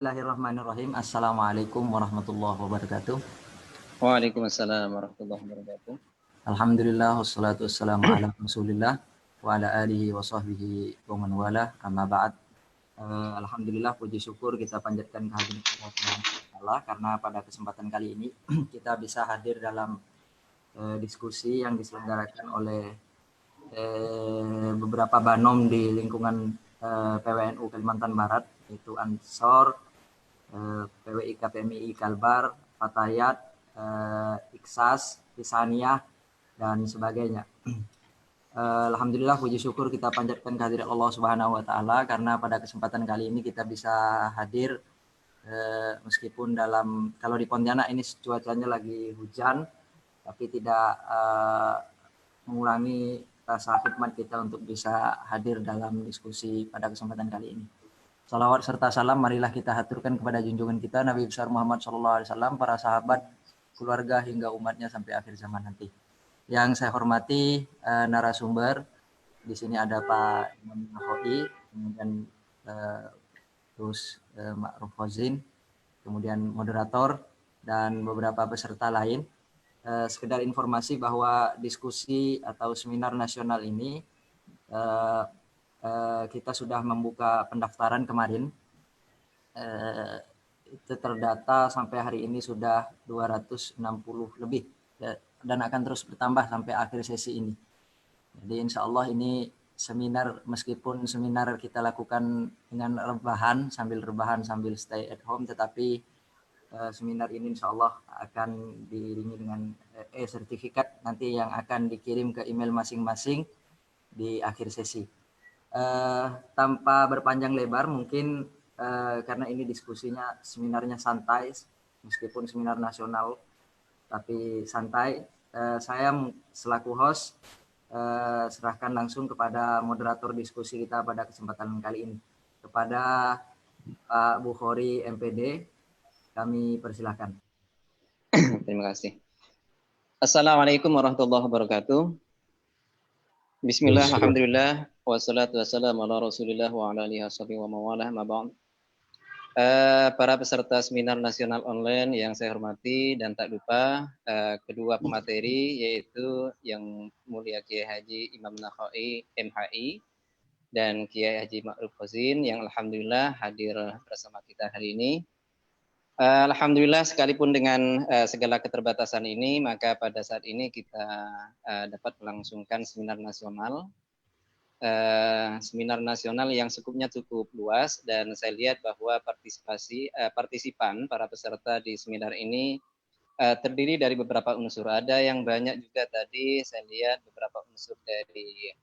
Bismillahirrahmanirrahim. Assalamualaikum warahmatullahi wabarakatuh. Waalaikumsalam warahmatullahi wabarakatuh. Alhamdulillah wassalatu wassalamu ala Rasulillah wa ala alihi wa sahbihi wa man wala amma ba'd. Alhamdulillah puji syukur kita panjatkan kehadiran Allah Subhanahu wa taala karena pada kesempatan kali ini kita bisa hadir dalam diskusi yang diselenggarakan oleh beberapa banom di lingkungan PWNU Kalimantan Barat, yaitu Ansor, PWI KPMI Kalbar, Fatayat, Iksas, Hisaniyah, dan sebagainya. Alhamdulillah puji syukur kita panjatkan kehadirat Allah Subhanahu wa taala karena pada kesempatan kali ini kita bisa hadir meskipun kalau di Pontianak ini cuacanya lagi hujan, tapi tidak mengurangi rasa khidmat kita untuk bisa hadir dalam diskusi pada kesempatan kali ini. Salawat serta salam marilah kita haturkan kepada junjungan kita Nabi besar Muhammad SAW, para sahabat, keluarga hingga umatnya sampai akhir zaman nanti. Yang saya hormati narasumber, di sini ada Pak Imam Nakhoi, kemudian terus Ma'ruf Fozin, kemudian moderator dan beberapa peserta lain. Sekedar informasi bahwa diskusi atau seminar nasional ini kita sudah membuka pendaftaran kemarin. Itu terdata sampai hari ini sudah 260 lebih dan akan terus bertambah sampai akhir sesi ini. Jadi insya Allah ini seminar, meskipun seminar kita lakukan dengan rebahan sambil stay at home, tetapi seminar ini insya Allah akan diiringi dengan sertifikat nanti yang akan dikirim ke email masing-masing di akhir sesi. Tanpa berpanjang lebar, mungkin karena ini diskusinya, seminarnya santai, meskipun seminar nasional tapi santai, saya selaku host serahkan langsung kepada moderator diskusi kita pada kesempatan kali ini, kepada Pak Bukhori MPD. Kami persilahkan. Terima kasih. Assalamualaikum warahmatullahi wabarakatuh. Bismillah, alhamdulillah, wassalatu wassalamu ala rasulillah wa ala alihi wa mawalah, ma ba'd. Para peserta seminar nasional online yang saya hormati dan tak lupa kedua pemateri, yaitu yang mulia Kiai Haji Imam Nakhoi MHI dan Kiai Haji Ma'ruf Fozin yang alhamdulillah hadir bersama kita hari ini. Alhamdulillah, sekalipun dengan segala keterbatasan ini, maka pada saat ini kita dapat melangsungkan seminar nasional yang skupnya cukup luas, dan saya lihat bahwa partisipan para peserta di seminar ini terdiri dari beberapa unsur. Ada yang banyak juga tadi saya lihat beberapa unsur dari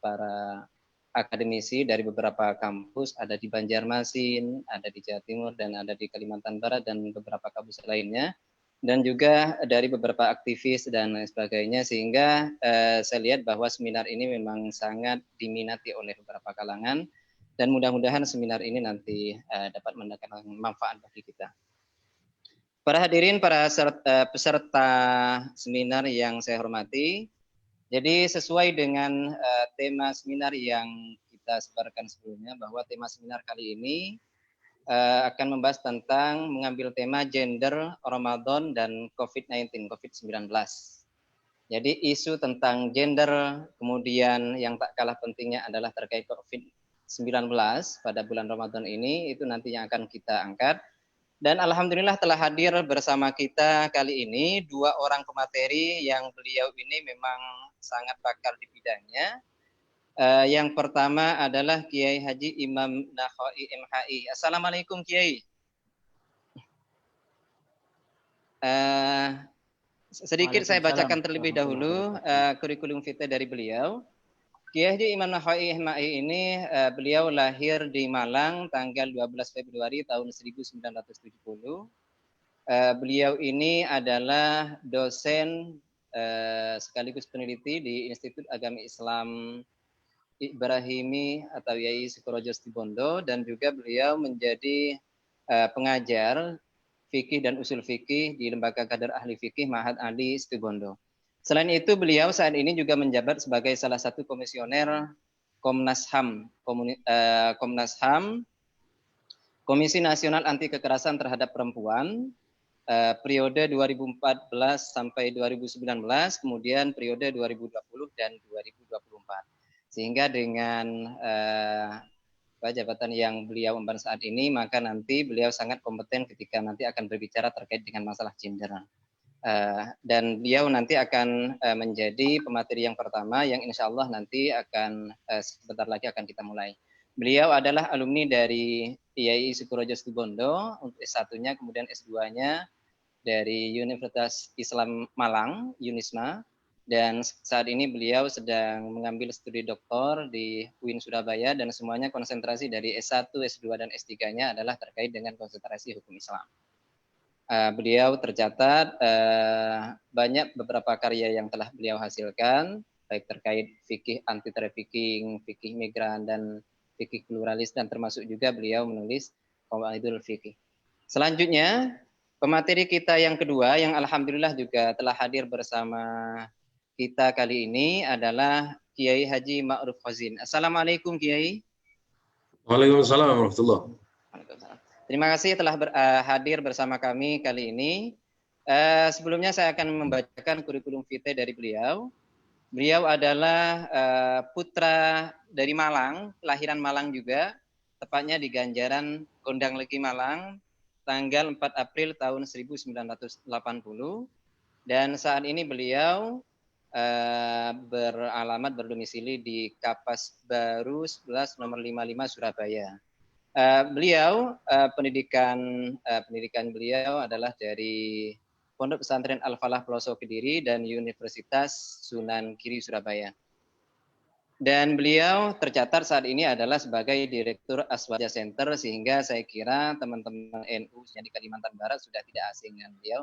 para akademisi dari beberapa kampus, ada di Banjarmasin, ada di Jawa Timur, dan ada di Kalimantan Barat dan beberapa kampus lainnya, dan juga dari beberapa aktivis dan lain sebagainya, sehingga saya lihat bahwa seminar ini memang sangat diminati oleh beberapa kalangan, dan mudah-mudahan seminar ini nanti dapat mendatangkan manfaat bagi kita. Para hadirin, para peserta seminar yang saya hormati, jadi sesuai dengan tema seminar yang kita sebarkan sebelumnya, bahwa tema seminar kali ini akan membahas tentang mengambil tema gender, Ramadan, dan COVID-19, COVID-19. Jadi isu tentang gender, kemudian yang tak kalah pentingnya adalah terkait COVID-19 pada bulan Ramadan ini, itu nanti yang akan kita angkat. Dan alhamdulillah telah hadir bersama kita kali ini dua orang pemateri yang beliau ini memang sangat pakar di bidangnya. Yang pertama adalah Kiai Haji Imam Nakhoi MHI. Assalamualaikum Kiai. Sedikit saya bacakan terlebih dahulu kurikulum vitae dari beliau. Kiai Haji Imam Nakhoi MHI ini beliau lahir di Malang tanggal 12 Februari tahun 1970. Beliau ini adalah dosen sekaligus peneliti di Institut Agama Islam Ibrahimi atau Yai Sukurojo Situbondo, dan juga beliau menjadi pengajar fikih dan usul fikih di Lembaga Kader Ahli Fikih Ma'had Ali Situbondo. Selain itu, beliau saat ini juga menjabat sebagai salah satu komisioner Komnas HAM Komisi Nasional Anti Kekerasan Terhadap Perempuan, periode 2014 sampai 2019, kemudian periode 2020 dan 2024. Sehingga dengan jabatan yang beliau emban saat ini, maka nanti beliau sangat kompeten ketika nanti akan berbicara terkait dengan masalah gender. Dan beliau nanti akan menjadi pemateri yang pertama yang insya Allah nanti akan sebentar lagi akan kita mulai. Beliau adalah alumni dari IAI Sukurojo Situbondo untuk S1-nya, kemudian S2-nya dari Universitas Islam Malang, Unisma, dan saat ini beliau sedang mengambil studi doktor di UIN Surabaya dan semuanya konsentrasi dari S1, S2, dan S3-nya adalah terkait dengan konsentrasi hukum Islam. Beliau tercatat banyak beberapa karya yang telah beliau hasilkan, baik terkait fikih anti trafficking, fikih migran, dan fikih pluralis, dan termasuk juga beliau menulis Qawaidul Fikih. Selanjutnya, pemateri kita yang kedua yang alhamdulillah juga telah hadir bersama kita kali ini adalah Kiai Haji Ma'ruf Khazin. Assalamualaikum Kiai. Waalaikumsalam warahmatullahi. Terima kasih telah hadir bersama kami kali ini. Sebelumnya saya akan membacakan kurikulum vitae dari beliau. Beliau adalah putra dari Malang, kelahiran Malang juga, tepatnya di Ganjaran Gondang Legi Malang, tanggal 4 April tahun 1980. Dan saat ini beliau beralamat berdomisili di Kapas Baru 11 nomor 55 Surabaya. Beliau pendidikan beliau adalah dari Pondok Pesantren Al-Falah Pelosok Kediri dan Universitas Sunan Giri Surabaya. Dan beliau tercatat saat ini adalah sebagai Direktur Aswaja Center, sehingga saya kira teman-teman NU yang di Kalimantan Barat sudah tidak asing dengan beliau,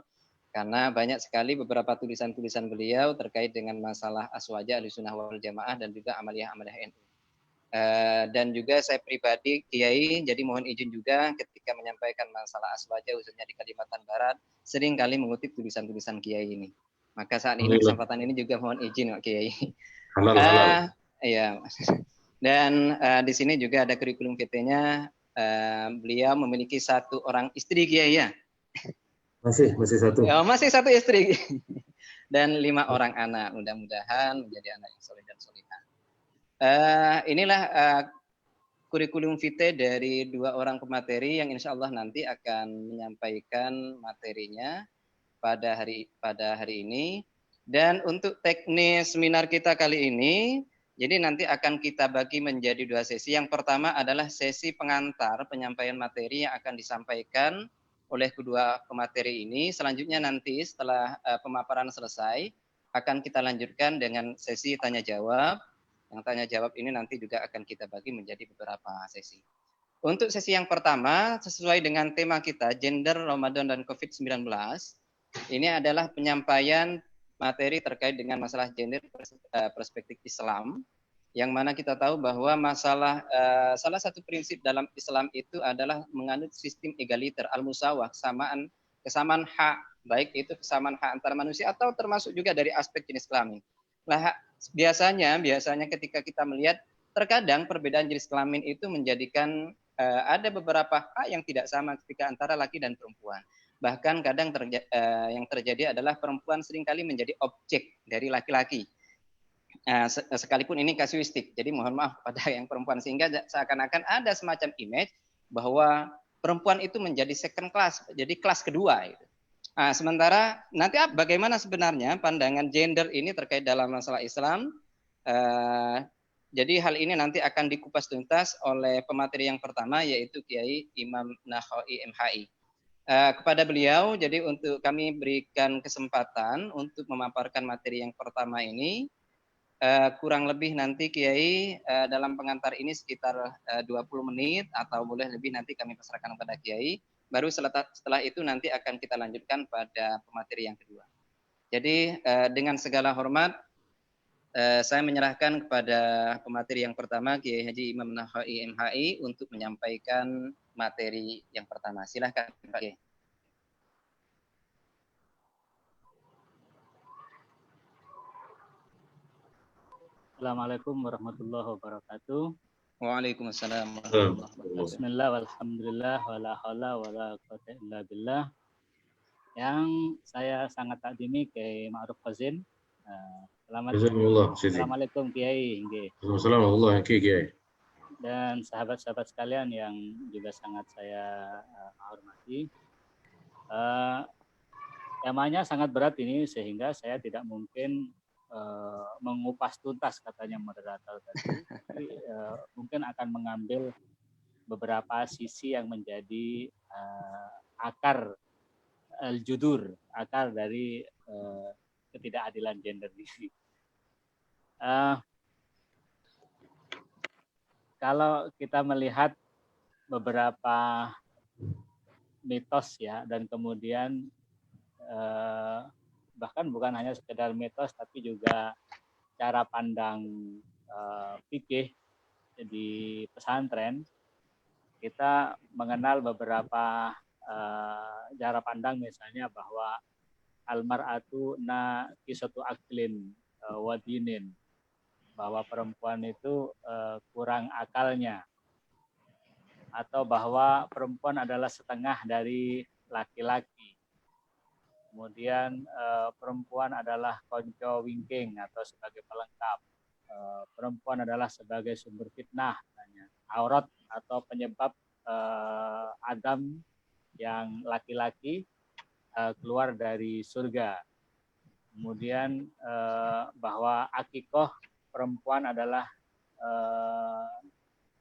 karena banyak sekali beberapa tulisan-tulisan beliau terkait dengan masalah Aswaja Ahlussunnah wal Jamaah dan juga amaliyah-amaliyah NU. Dan juga saya pribadi Kiai, jadi mohon izin juga ketika menyampaikan masalah aswaja khususnya di Kalimantan Barat, sering kali mengutip tulisan-tulisan Kiai ini. Maka saat ini kesempatan ini juga mohon izin Pak Kiai. Halal. Iya. Dan di sini juga ada kurikulum vitae-nya. Beliau memiliki 1 orang istri Kiai ya. Masih satu. Ya, masih 1 istri. Dan 5 orang anak. Mudah-mudahan menjadi anak yang soleh dan solehah. Inilah kurikulum vitae dari 2 orang pemateri yang insya Allah nanti akan menyampaikan materinya pada hari ini. Dan untuk teknis seminar kita kali ini, jadi nanti akan kita bagi menjadi 2 sesi. Yang pertama adalah sesi pengantar penyampaian materi yang akan disampaikan oleh kedua pemateri ini. Selanjutnya nanti setelah pemaparan selesai, akan kita lanjutkan dengan sesi tanya jawab. Yang tanya jawab ini nanti juga akan kita bagi menjadi beberapa sesi. Untuk sesi yang pertama, sesuai dengan tema kita, gender, Ramadan, dan COVID-19, ini adalah penyampaian materi terkait dengan masalah gender perspektif Islam, yang mana kita tahu bahwa masalah salah satu prinsip dalam Islam itu adalah menganut sistem egaliter, al-musawah, kesamaan hak, baik itu kesamaan hak antar manusia atau termasuk juga dari aspek jenis kelamin. Nah, biasanya ketika kita melihat terkadang perbedaan jenis kelamin itu menjadikan ada beberapa hak yang tidak sama ketika antara laki dan perempuan. Bahkan kadang yang terjadi adalah perempuan seringkali menjadi objek dari laki-laki. Sekalipun ini kasuistik, jadi mohon maaf pada yang perempuan, sehingga seakan-akan ada semacam image bahwa perempuan itu menjadi second class, jadi kelas kedua. Gitu. Sementara nanti bagaimana sebenarnya pandangan gender ini terkait dalam masalah Islam? Jadi hal ini nanti akan dikupas tuntas oleh pemateri yang pertama, yaitu Kiai Imam Nahoi MHI. Kepada beliau, jadi untuk kami berikan kesempatan untuk memaparkan materi yang pertama ini, kurang lebih nanti Kiai dalam pengantar ini sekitar 20 menit atau boleh lebih nanti kami pasrahkan kepada Kiai. Baru setelah itu nanti akan kita lanjutkan pada pemateri yang kedua. Jadi dengan segala hormat saya menyerahkan kepada pemateri yang pertama Kiai Haji Imam Nahoi MHI untuk menyampaikan materi yang pertama. Silakan Pak Kiai. Assalamualaikum warahmatullahi wabarakatuh. Waalaikumsalam Salam. warahmatullahi wabarakatuh. Bismillah, walhamdulillah, wala haula wala quwata illa billah. Yang saya sangat takdimi Kiai Ma'ruf Khazin. Jazakumullah, Sidi. Assalamualaikum Kiai, nggih. Waalaikumsalam warahmatullahi wabarakatuh. Dan sahabat-sahabat sekalian yang juga sangat saya hormati. Temanya sangat berat ini sehingga saya tidak mungkin mengupas tuntas katanya moderator tadi. Tapi, mungkin akan mengambil beberapa sisi yang menjadi akar al-judur, akar dari ketidakadilan gender ini. Kalau kita melihat beberapa mitos ya, dan kemudian bahkan bukan hanya sekedar mitos tapi juga cara pandang fikih di pesantren, kita mengenal beberapa cara pandang, misalnya bahwa almar'atu naqisatu aqlin wa dinin, bahwa perempuan itu kurang akalnya, atau bahwa perempuan adalah setengah dari laki-laki. Kemudian perempuan adalah konco wingking atau sebagai pelengkap. Perempuan adalah sebagai sumber fitnah, aurat atau penyebab Adam yang laki-laki keluar dari surga. Kemudian bahwa akikoh perempuan adalah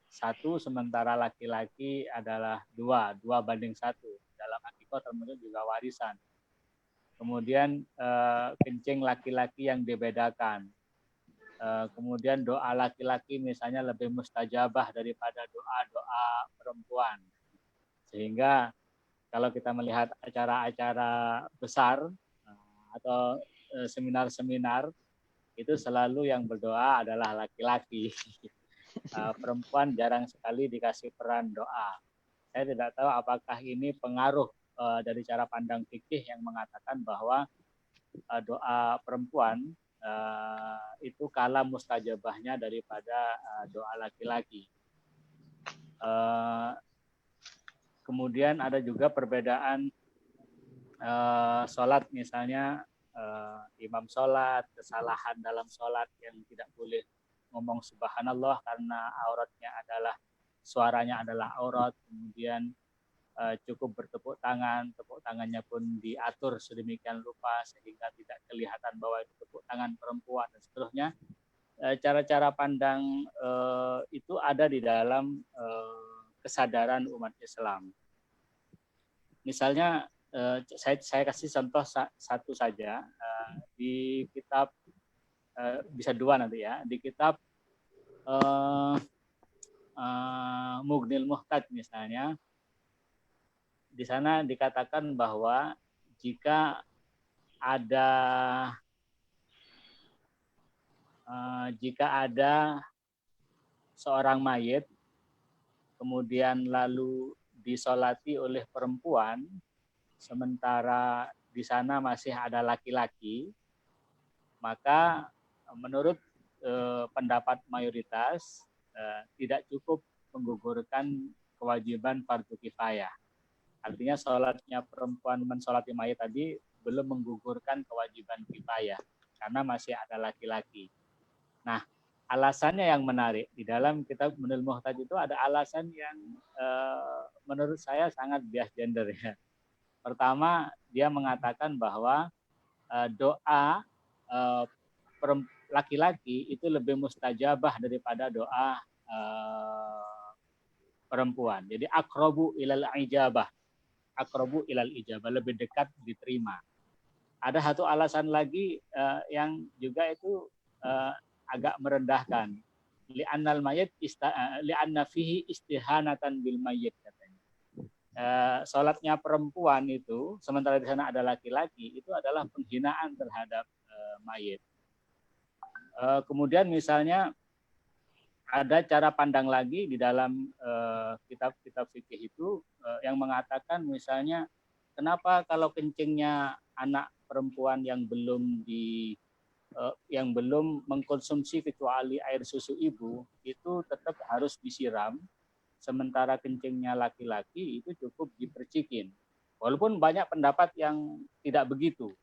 1, sementara laki-laki adalah 2 banding 1. Dalam akikoh termasuk juga warisan. Kemudian kencing laki-laki yang dibedakan. Kemudian doa laki-laki misalnya lebih mustajabah daripada doa-doa perempuan. Sehingga kalau kita melihat acara-acara besar atau seminar-seminar, itu selalu yang berdoa adalah laki-laki. Perempuan jarang sekali dikasih peran doa. Saya tidak tahu apakah ini pengaruh dari cara pandang fikih yang mengatakan bahwa doa perempuan itu kalah mustajabahnya daripada doa laki-laki. Kemudian ada juga perbedaan sholat, misalnya imam sholat, kesalahan dalam sholat yang tidak boleh ngomong subhanallah karena auratnya adalah, suaranya adalah aurat. Kemudian cukup bertepuk tangan, tepuk tangannya pun diatur sedemikian rupa sehingga tidak kelihatan bahwa itu tepuk tangan perempuan dan seterusnya. Cara-cara pandang itu ada di dalam kesadaran umat Islam. Misalnya saya kasih contoh satu saja, di kitab bisa 2 nanti ya, di kitab Mughnil Muhtaj misalnya. Di sana dikatakan bahwa jika ada seorang mayit kemudian lalu disolati oleh perempuan, sementara di sana masih ada laki-laki, maka menurut pendapat mayoritas tidak cukup menggugurkan kewajiban fardu kifayah. Artinya sholatnya perempuan mensolati mayit tadi belum menggugurkan kewajiban kifayah karena masih ada laki-laki. Nah, alasannya yang menarik di dalam kitab Munil Muhtaj itu ada alasan yang menurut saya sangat bias gender ya. Pertama, dia mengatakan bahwa doa laki-laki itu lebih mustajabah daripada doa perempuan. Jadi aqrabu ilal ijabah, lebih dekat diterima. Ada satu alasan lagi yang juga itu agak merendahkan. Li'annal mayyit li'anna fihi istihanatan bil mayyit katanya. Salatnya perempuan itu sementara di sana ada laki-laki itu adalah penghinaan terhadap mayit. Kemudian misalnya ada cara pandang lagi di dalam kitab-kitab fikih itu yang mengatakan misalnya kenapa kalau kencingnya anak perempuan yang belum yang belum mengkonsumsi kecuali air susu ibu itu tetap harus disiram, sementara kencingnya laki-laki itu cukup dipercikin. Walaupun banyak pendapat yang tidak begitu,